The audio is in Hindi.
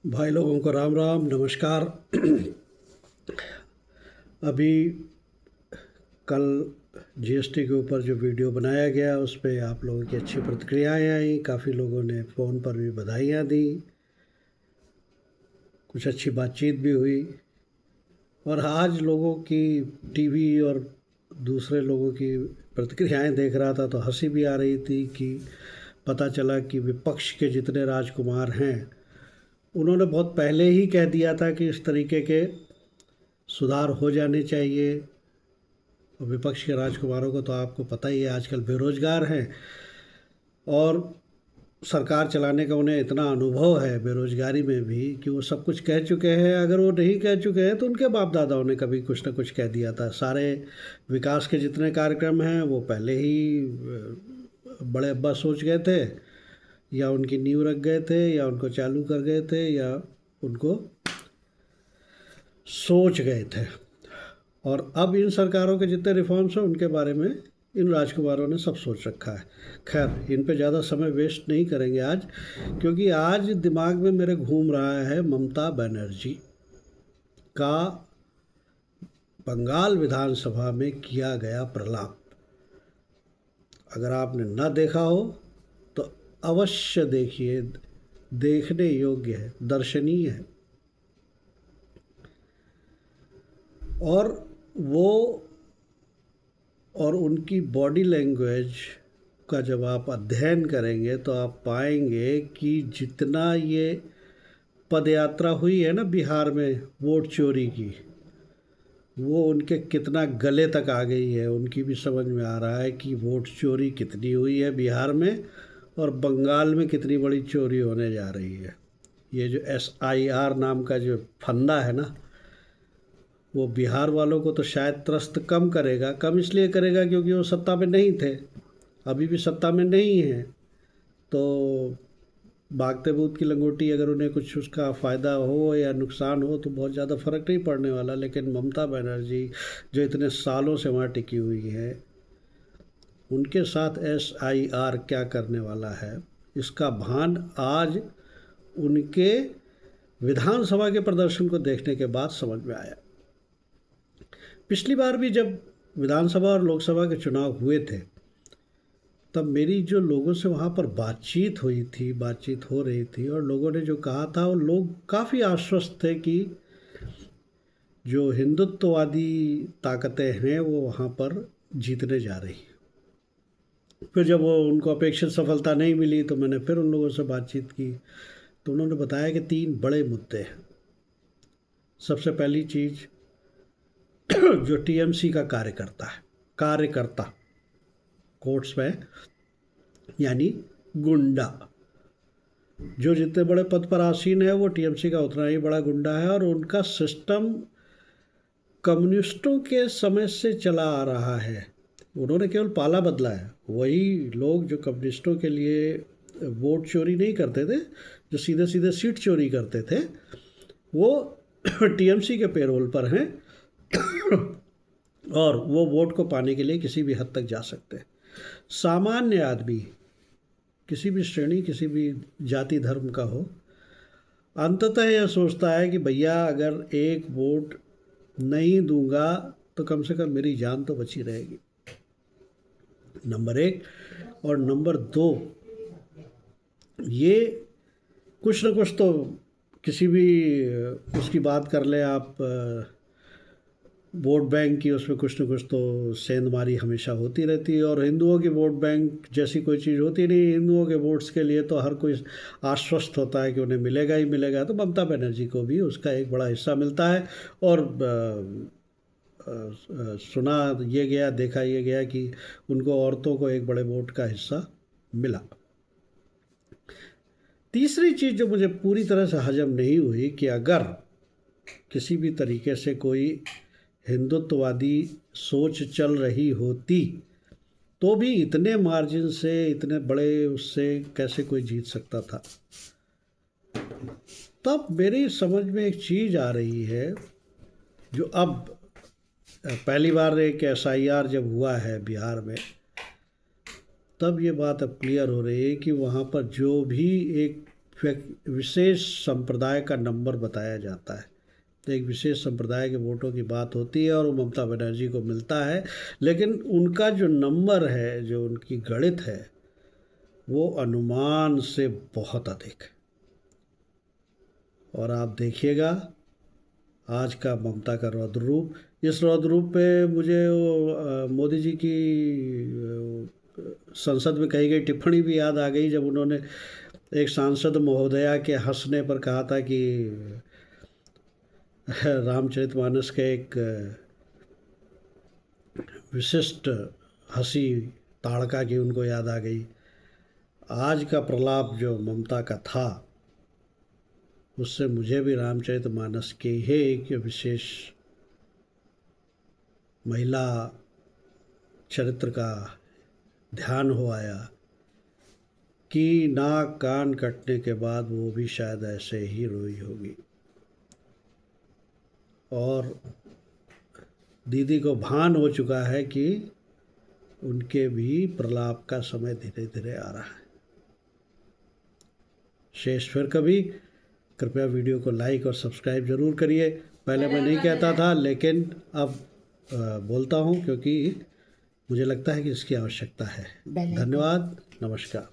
भाई लोगों को राम राम नमस्कार। अभी कल जीएसटी के ऊपर जो वीडियो बनाया गया उस पे आप लोगों की अच्छी प्रतिक्रियाएं आई। काफ़ी लोगों ने फ़ोन पर भी बधाइयाँ दी, कुछ अच्छी बातचीत भी हुई। और आज लोगों की टीवी और दूसरे लोगों की प्रतिक्रियाएं देख रहा था तो हंसी भी आ रही थी कि पता चला कि विपक्ष के जितने राजकुमार हैं उन्होंने बहुत पहले ही कह दिया था कि इस तरीके के सुधार हो जाने चाहिए। और विपक्ष के राजकुमारों को तो आपको पता ही है, आजकल बेरोज़गार हैं और सरकार चलाने का उन्हें इतना अनुभव है बेरोज़गारी में भी कि वो सब कुछ कह चुके हैं। अगर वो नहीं कह चुके हैं तो उनके बाप दादाओं ने कभी कुछ ना कुछ कह दिया था। सारे विकास के जितने कार्यक्रम हैं वो पहले ही बड़े अब्बा सोच गए थे, या उनकी नींव रख गए थे, या उनको चालू कर गए थे, या उनको सोच गए थे। और अब इन सरकारों के जितने रिफॉर्म्स हैं उनके बारे में इन राजकुमारों ने सब सोच रखा है। खैर, इन पे ज़्यादा समय वेस्ट नहीं करेंगे आज, क्योंकि आज दिमाग में मेरे घूम रहा है ममता बनर्जी का बंगाल विधानसभा में किया गया प्रलाप। अगर आपने ना देखा हो तो अवश्य देखिए, देखने योग्य है, दर्शनीय है। और वो और उनकी बॉडी लैंग्वेज का जब आप अध्ययन करेंगे तो आप पाएंगे कि जितना ये पदयात्रा हुई है ना बिहार में वोट चोरी की, वो उनके कितना गले तक आ गई है। उनकी भी समझ में आ रहा है कि वोट चोरी कितनी हुई है बिहार में और बंगाल में कितनी बड़ी चोरी होने जा रही है। ये जो SIR नाम का जो फंदा है ना, वो बिहार वालों को तो शायद त्रस्त कम करेगा। कम इसलिए करेगा क्योंकि वो सत्ता में नहीं थे, अभी भी सत्ता में नहीं है। तो भागते भूत की लंगोटी, अगर उन्हें कुछ उसका फ़ायदा हो या नुकसान हो तो बहुत ज़्यादा फ़र्क नहीं पड़ने वाला। लेकिन ममता बनर्जी जो इतने सालों से वहाँ टिकी हुई है, उनके साथ SIR क्या करने वाला है इसका भान आज उनके विधानसभा के प्रदर्शन को देखने के बाद समझ में आया। पिछली बार भी जब विधानसभा और लोकसभा के चुनाव हुए थे तब मेरी जो लोगों से वहाँ पर बातचीत हो रही थी, और लोगों ने जो कहा था वो लोग काफ़ी आश्वस्त थे कि जो हिंदुत्ववादी ताकतें हैं वो वहाँ पर जीतने जा रही। फिर जब वो उनको अपेक्षित सफलता नहीं मिली तो मैंने फिर उन लोगों से बातचीत की तो उन्होंने बताया कि 3 बड़े मुद्दे हैं। सबसे पहली चीज़, जो TMC का कार्यकर्ता कोर्ट्स में, यानी गुंडा, जो जितने बड़े पद पर आसीन है वो TMC का उतना ही बड़ा गुंडा है। और उनका सिस्टम कम्युनिस्टों के समय से चला आ रहा है, उन्होंने केवल पाला बदला है। वही लोग जो कम्युनिस्टों के लिए वोट चोरी नहीं करते थे, जो सीधे सीधे सीट चोरी करते थे, वो TMC के पेरोल पर हैं और वो वोट को पाने के लिए किसी भी हद तक जा सकते हैं। सामान्य आदमी, किसी भी श्रेणी, किसी भी जाति धर्म का हो, अंततः यह सोचता है कि भैया अगर एक वोट नहीं दूंगा तो कम से कम मेरी जान तो बची रहेगी, नंबर 1। और नंबर 2, ये कुछ न कुछ तो, किसी भी उसकी बात कर लें आप, वोट बैंक की, उसमें कुछ न कुछ तो सेंधमारी हमेशा होती रहती है। और हिंदुओं की वोट बैंक जैसी कोई चीज़ होती नहीं। हिंदुओं के वोट्स के लिए तो हर कोई आश्वस्त होता है कि उन्हें मिलेगा ही मिलेगा। तो ममता बनर्जी को भी उसका एक बड़ा हिस्सा मिलता है। और सुना ये गया, देखा ये गया कि उनको औरतों को एक बड़े वोट का हिस्सा मिला। तीसरी चीज़ जो मुझे पूरी तरह से हजम नहीं हुई कि अगर किसी भी तरीके से कोई हिंदुत्ववादी सोच चल रही होती तो भी इतने मार्जिन से, इतने बड़े उससे कैसे कोई जीत सकता था। तब मेरी समझ में एक चीज़ आ रही है, जो अब पहली बार एक SIR जब हुआ है बिहार में, तब ये बात अब क्लियर हो रही है कि वहाँ पर जो भी एक विशेष संप्रदाय का नंबर बताया जाता है। तो एक विशेष संप्रदाय के वोटों की बात होती है और वो ममता बनर्जी को मिलता है, लेकिन उनका जो नंबर है, जो उनकी गणित है, वो अनुमान से बहुत अधिक है। और आप देखिएगा आज का ममता का रौद्र रूप। इस रौद्र रूप पे मुझे मोदी जी की संसद में कही गई टिप्पणी भी याद आ गई, जब उन्होंने एक सांसद महोदया के हंसने पर कहा था कि रामचरितमानस के एक विशिष्ट हंसी ताड़का की उनको याद आ गई। आज का प्रलाप जो ममता का था, उससे मुझे भी रामचरितमानस के ही एक विशेष महिला चरित्र का ध्यान हो आया कि नाक कान कटने के बाद वो भी शायद ऐसे ही रोई होगी। और दीदी को भान हो चुका है कि उनके भी प्रलाप का समय धीरे धीरे आ रहा है। शेष फिर कभी। कृपया वीडियो को लाइक और सब्सक्राइब ज़रूर करिए। पहले मैं नहीं कहता था, लेकिन अब बोलता हूँ क्योंकि मुझे लगता है कि इसकी आवश्यकता है। धन्यवाद, नमस्कार।